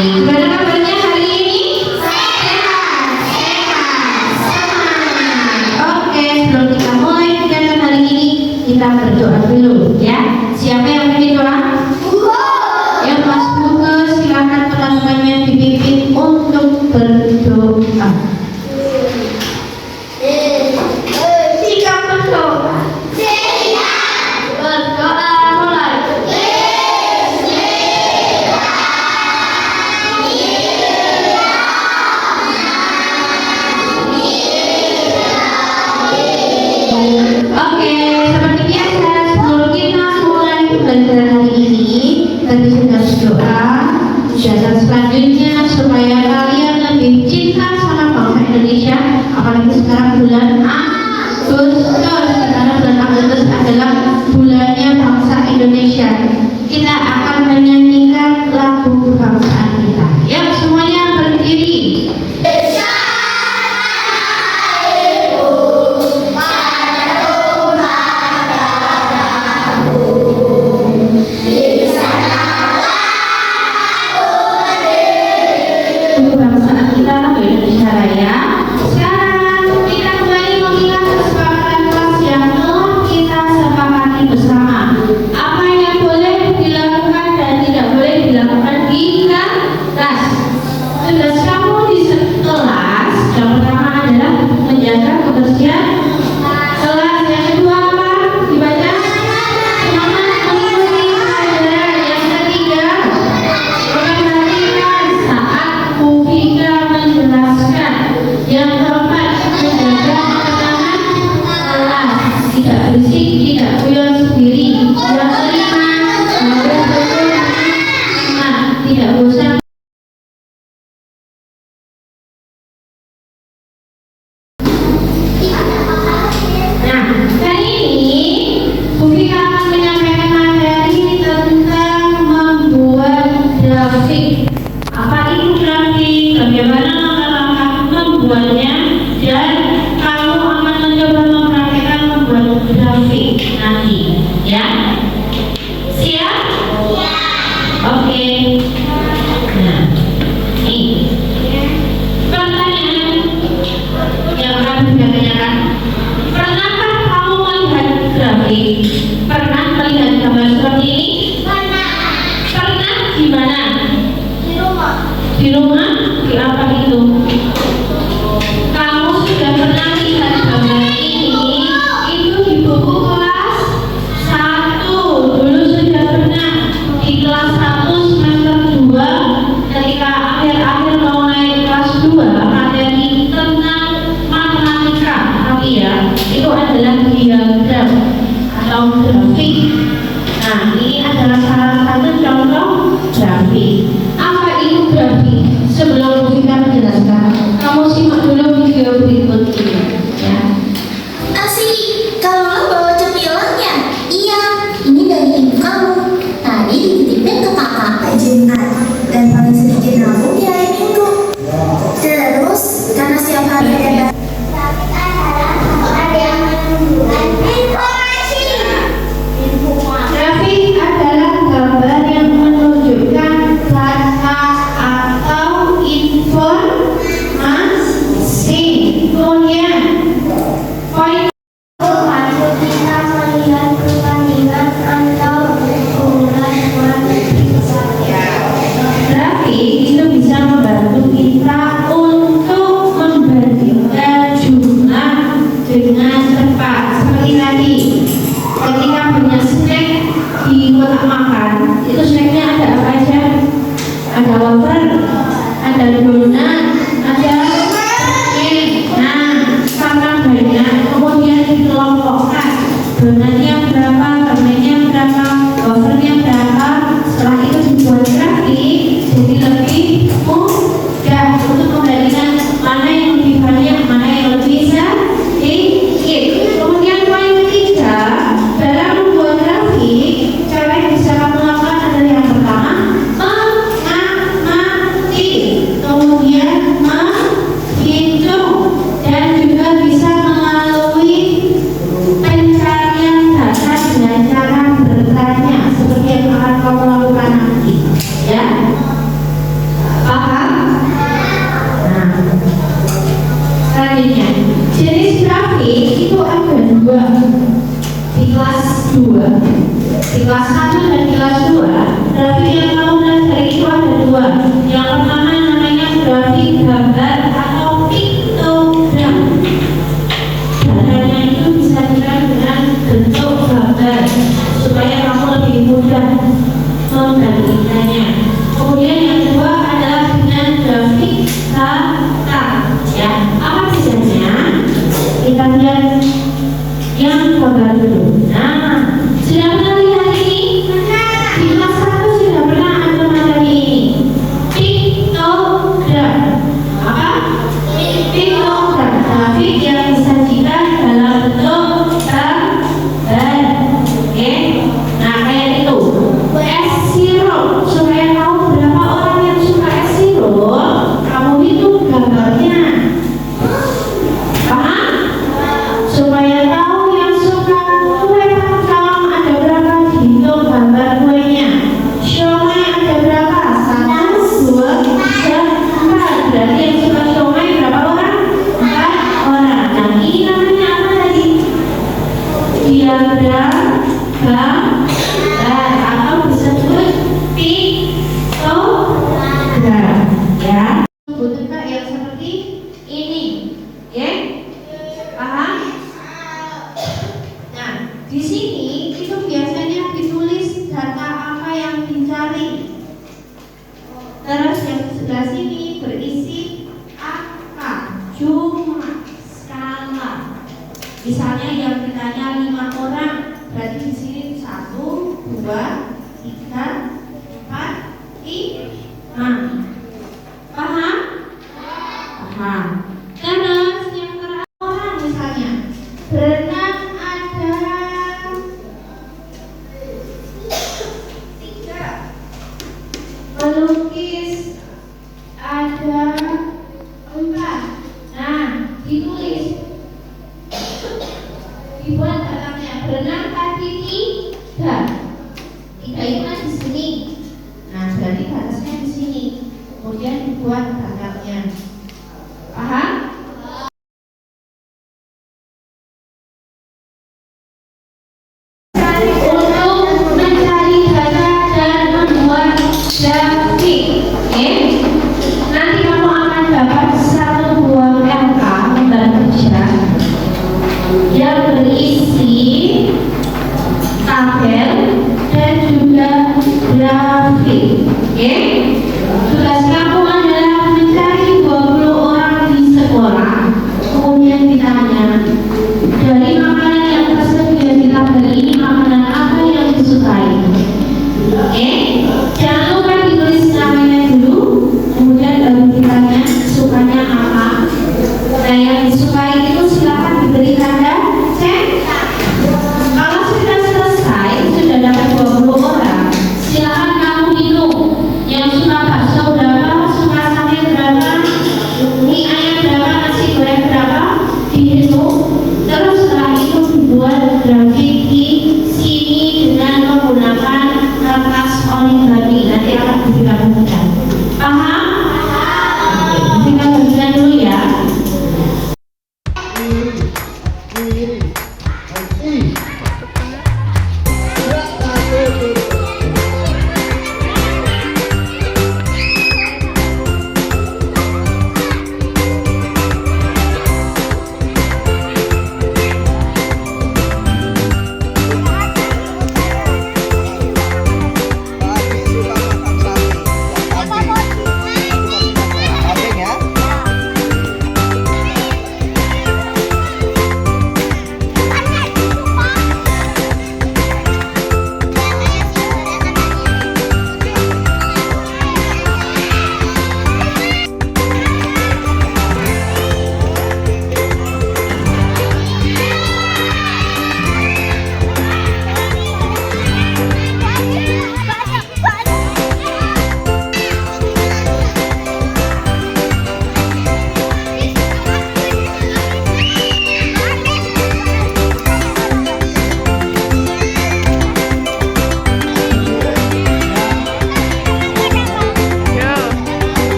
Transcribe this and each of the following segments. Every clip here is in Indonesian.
Gimana kabarnya hari ini? Sehat, semangat. Oke, sebelum kita mulai kegiatan hari ini, kita berdoa dulu ya. Siapa yang ingin doa? Yang Mas Buku, silakan teman-temannya dipimpin untuk berdoa. Sikap berdoa. Berdoa mulai. Oke, seperti biasa sebelum kita mulai belajar hari ini, tadi sudah berdoa. Dan selanjutnya supaya kalian lebih cinta sama bangsa Indonesia, apalagi sekarang bulan Agustus, karena bulan Agustus adalah bulannya bangsa Indonesia. Kita akan menyanyikan lagu kebangsaan kita. Yuk semuanya berdiri. Kebangsaan kita Indonesia Raya. Sekarang kita kembali mengingat kesepakatan kelas yang telah kita sepakati bersama. Apa yang boleh dilakukan dan tidak boleh dilakukan di kelas. Tugas kamu di kelas yang pertama adalah menjaga kebersihan kelas. Yang kedua apa? Dibaca. Semangat mengikuti pelajaran. Yang ketiga, memperhatikan saat Mufika menjelaskan. Yang keempat, menjaga ketenangan kelas, tidak berisik, tidak guyon sendiri. Yang kelima, harus betul, tidak bosan. Nah, kali ini Mufika akan menyampaikan materi tentang membuat grafik. Apa itu grafik? Bagaimana langkah membuatnya? Dan kamu akan mencoba mempraktikkan membuat grafik nanti, ya? Siap? Ya. Oke. Nah, ini pertanyaan yang akan saya tanyakan. Pernahkah kamu melihat grafik? Pernah melihat gambar seperti ini? Pernah. Pernah di mana? Di rumah. Di rumah? Di apa itu? Kamu sudah pernah lihat gambar ini? Itu di buku kelas 1. Dulu sudah pernah di kelas 1 semester 2, ketika akhir-akhir mau naik kelas 2, materi tentang matematika. Tapi ya, itu adalah diagram atau grafik. Nah, ini adalah salah satu contoh grafik. Apa itu grafik? Sebelum kita menjelaskan, kamu simak dulu video berikut ini, ya. Asik, kalau lo bawa cemilangnya? Iya, ini dari ibu kamu. Tadi dititipin ke kakak Jenat dan paling sedikit nabung di hari Minggu. Terus, karena setiap hari ada yang menunjukkan informasi. Grafik adalah gambar yang menunjukkan data atau informasi. Kemudian, poin kita melihat perbandingan atau ukuran grafik itu bisa membantu kita untuk membandingkan jumlah dengan cepat. Seperti tadi, ketika punya snack di kotak makan, itu snacknya ada apa aja? Ada wafer, ada donat, ada snack. Nah, sama banyak. Kemudian dikelompokkan. Donatnya berapa, permennya berapa, wafernya berapa. Setelah itu dibuat grafik, jadi lebih mudah untuk membandingkan mana yang lebih banyak, mana yang lebih sedikit. Kemudian poin ketiga, dalam membuat grafik, cara yang bisa kamu lakukan adalah yang pertama, mengamati. Kemudian Di kelas 1 dan kelas 2, grafik yang kamu pelajari itu ada dua. Yang pertama namanya grafik gambar atau piktogram. Gambarnya itu bisa dilihat dengan bentuk gambar supaya kamu lebih mudah membandingkannya. Kemudian yang kedua adalah dengan grafik kata. Ya, apa bedanya? Kita lihat yang gambar dulu. Nah, sudah pernah lihat ini? Di kelas 1 sudah pernah ada materi ini. Piktogram. Apa? Piktogram. Grafik yang disajikan dalam bentuk gambar. Oke? Nah, kayak itu. S0. Supaya tahu berapa orang yang suka S0, kamu hitung gambarnya. Paham? Supaya tahu yang suka kue pancong ada berapa, dihitung gambar kuenya. Siomay ada berapa? 1, 2, 3, 4. Berarti yang suka siomay berapa orang? 4 orang. Nah, ini namanya apa tadi? Diagram gambar atau disebut piktogram. Ya. Bentuk yang seperti ini. Ya. Paham? Nah, di sini itu biasanya ditulis data apa yang dicari. Terus yang sebelah sini berisi angka, jumlah, skala. Misalnya yang ditanya 5 orang, berarti di sini 1, 2, 3, 4, 5. Paham? Paham. Terus yang terakhir orang misalnya berenang ada 3, melukis ada 4. Nah, ditulis, dibuat dalamnya berenang tadi 3. 3 itu kan di sini. Nah, berarti batasnya di sini. Kemudian dibuat dalamnya. Paham? Untuk mencari data dan membuat grafik, nanti kamu akan dapat satu buah LK lembar kerja yang berisi tabel dan juga grafik. Tugas kamu adalah mencari 20 orang di sekolah, kemudian ditanya dari makanan yang tersedia di tabel ini makanan apa yang disukai. Jangan lupa ditulis namanya dulu, kemudian baru ditanya sukanya apa. Nah, yang disukai itu silakan diberi tanda cek. Kalau sudah selesai, sudah dapat 20 orang, silakan kamu hitung. Yang suka bakso berapa, suka sate berapa, mie ayam berapa, nasi goreng berapa, dihitung. Terus setelah itu dibuat grafik di sini dengan menggunakan kertas origami. Nanti akan diberikan. Paham? Kita bagikan dulu ya.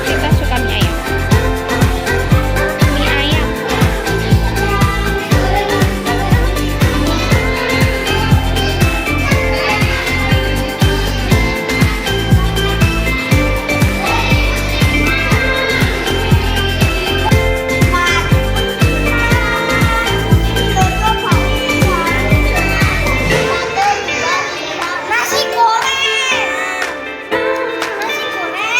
Kita suka mie ayam. Mie ayam. Nasi goreng. Nasi goreng.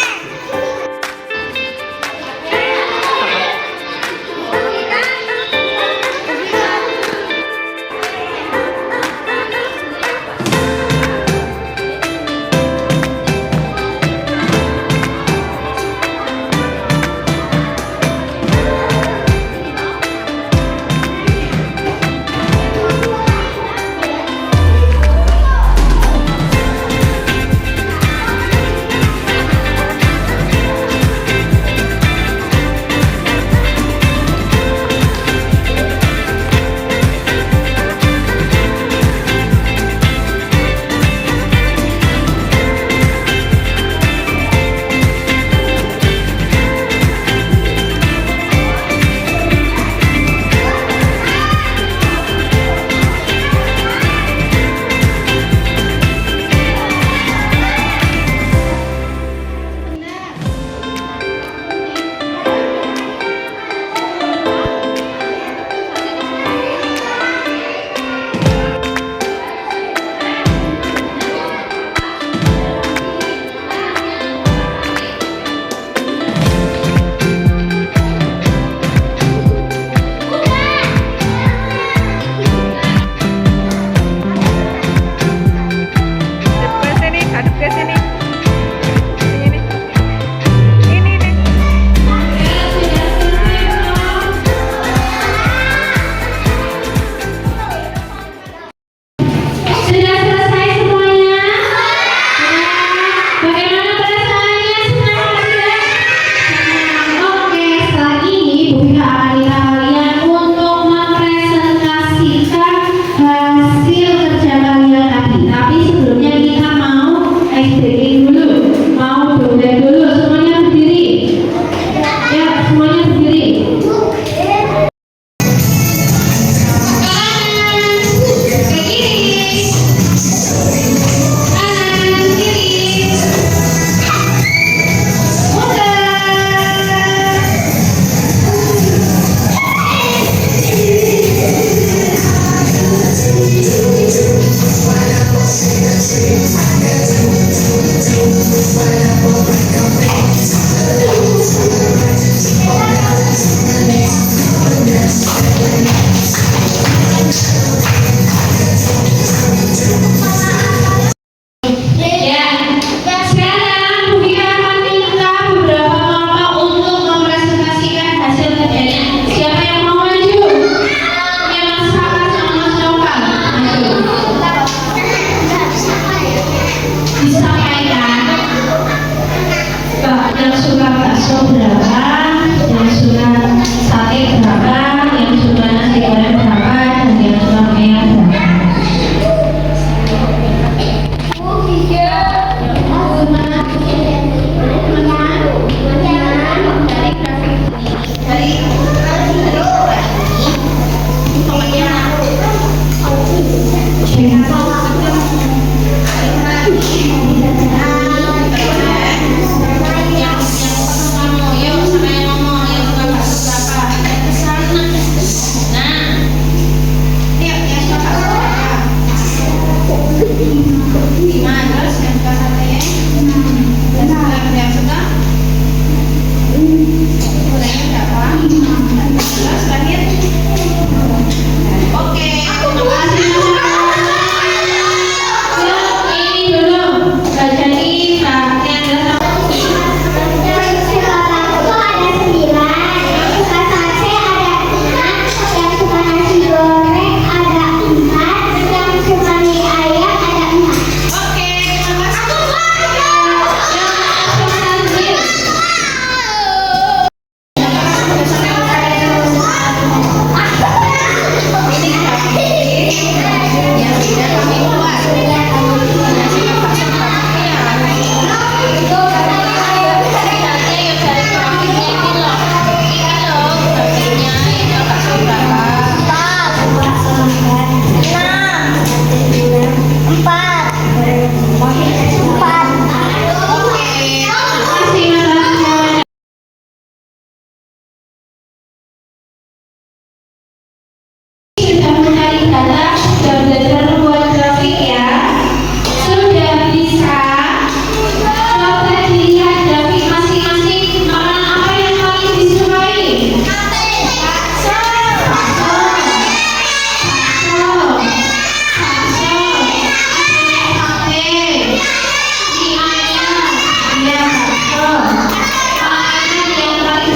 Hadap ke sini. Sini. Ini nih. Sudah selesai semuanya? Bagaimana perasaannya? Senang tidak? Oke, setelah ini Bu Vika akan minta kalian untuk mempresentasikan hasil kerja kalian tadi. Tapi sebelumnya kita mau ice breaking dulu. Mau joget dulu. Semuanya berdiri. Ya, semuanya berdiri. Thank you.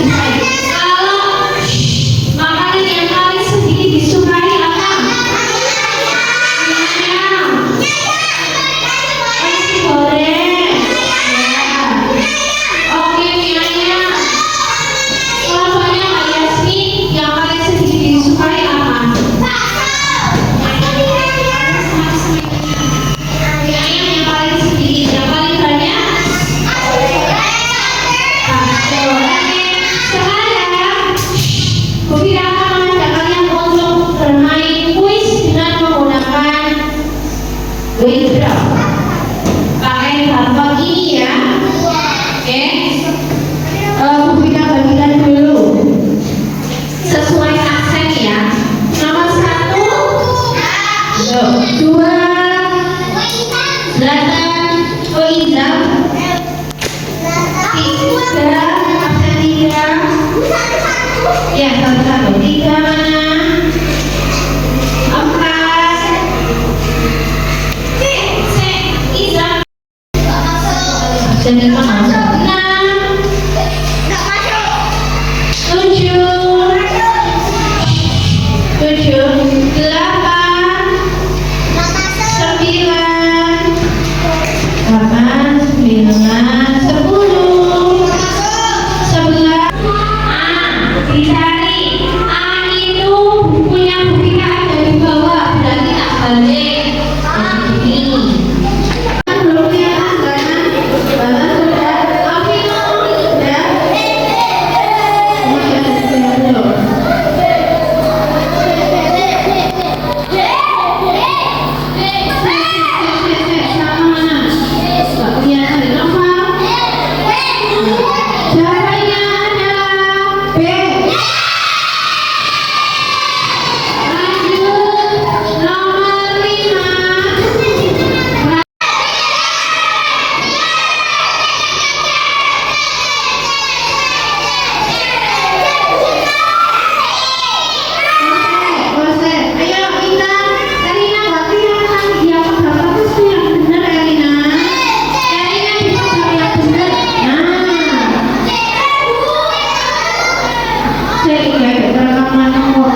disukai. Kalau makanan yang paling sedikit disukai apa? Nasi goreng. Oke, Mianya. Kalau soalnya Mbak Yasmin yang paling sedikit disukai apa? Yang paling sedikit, yang paling banyak? Bakso. Sekarang Bobby akan mengajak kalian untuk bermain kuis dengan menggunakan Windrow. Pakai gampang ini ya. Oke. Bobby bagikan dulu sesuai aksen ya. Nomor 1, 2, Zlatan, Oiza, 3, absen 3, ya satu-satu, 3 mana? 4, Iza, absen 5 masuk, 6, 7, 8, 10, 11. Dicari. Itu bukunya Bukita ada di bawah, berarti tak balik. Ini. Belum kelihatan kan? Balas sudah. Oke, sudah. Sama mana? Gak kelihatan di nomor. Jawabannya adalah B. Lanjut, nomor 5. Ayo Intan, Elina gak kelihatan yang bagus tuh yang bener Elina. Elina bisa jawab yang bener. Nah, saya juga ada rekaman nomor.